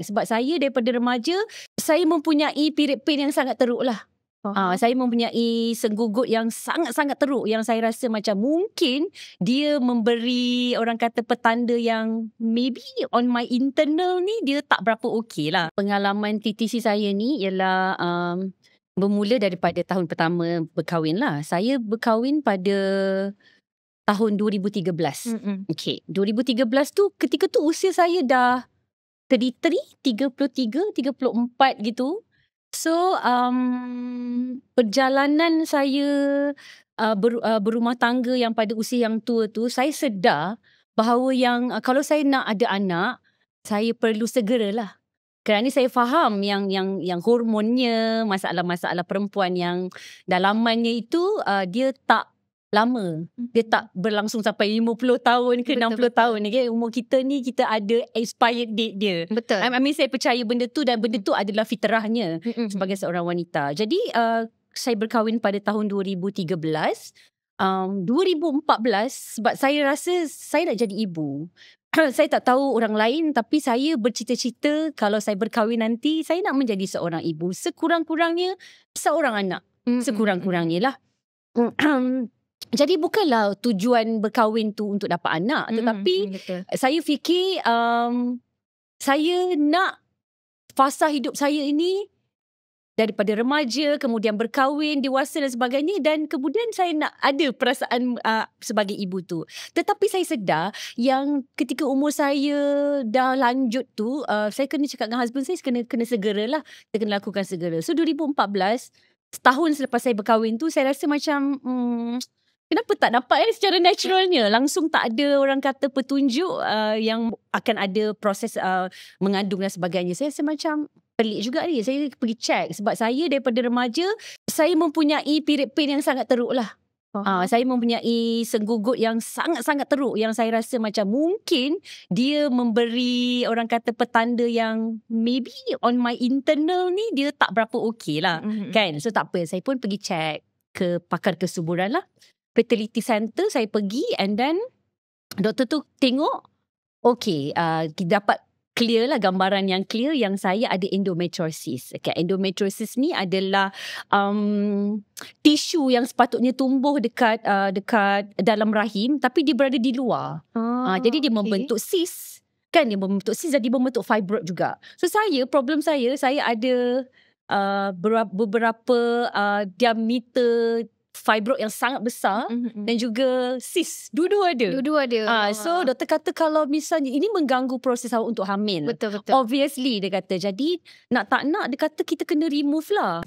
Sebab saya daripada remaja, saya mempunyai period pain yang sangat teruk lah. Saya mempunyai senggugut yang sangat-sangat teruk yang saya rasa macam mungkin dia memberi orang kata petanda yang maybe on my internal ni dia tak berapa okey lah. Pengalaman TTC saya ni ialah bermula daripada tahun pertama berkahwin lah. Saya berkahwin pada tahun 2013. Okay, 2013 tu ketika tu usia saya dah 33, 34 gitu. So perjalanan saya berumah tangga yang pada usia yang tua tu, saya sedar bahawa yang kalau saya nak ada anak, saya perlu segeralah. Kerana saya faham yang hormonnya, masalah-masalah perempuan yang dalamannya itu dia tak lama. Dia tak berlangsung sampai 50 tahun ke 60 tahun. Okay? Umur kita ni kita ada expired date dia. Betul. I mean saya percaya benda tu dan benda tu adalah fitrahnya sebagai seorang wanita. Jadi saya berkahwin pada tahun 2013. 2014 sebab saya rasa saya nak jadi ibu. Saya tak tahu orang lain tapi saya bercita-cita kalau saya berkahwin nanti saya nak menjadi seorang ibu. Sekurang-kurangnya seorang anak. Sekurang-kurangnya lah. Jadi bukanlah tujuan berkahwin tu untuk dapat anak. Tetapi saya fikir saya nak fasa hidup saya ini daripada remaja, kemudian berkahwin, dewasa dan sebagainya. Dan kemudian saya nak ada perasaan sebagai ibu tu. Tetapi saya sedar yang ketika umur saya dah lanjut tu, saya kena cakap dengan husband saya, kena segeralah. Kita kena lakukan segera. So 2014, setahun selepas saya berkahwin tu, saya rasa macam kenapa tak dapat secara naturalnya. Langsung tak ada orang kata petunjuk yang akan ada proses mengandung dan sebagainya. Saya rasa macam pelik juga ni. Saya pergi check. Sebab saya daripada remaja, saya mempunyai period pain yang sangat teruk lah. Saya mempunyai senggugut yang sangat-sangat teruk yang saya rasa macam mungkin dia memberi orang kata petanda yang maybe on my internal ni dia tak berapa okey lah. Kan? So tak apa. Saya pun pergi check ke pakar kesuburan lah. Fertility center saya pergi and then doktor tu tengok okay, dapat clear lah, gambaran yang clear yang saya ada endometriosis. Okay, endometriosis ni adalah tisu yang sepatutnya tumbuh dekat dalam rahim tapi dia berada di luar. Jadi dia membentuk cyst. Kan dia membentuk cyst dan dia membentuk fibroid juga. So problem saya ada beberapa diameter fibroid yang sangat besar dan juga cyst. Dua-dua ada. So doktor kata kalau misalnya ini mengganggu proses awak untuk hamil. Betul. Obviously dia kata. Jadi nak tak nak dia kata kita kena remove lah.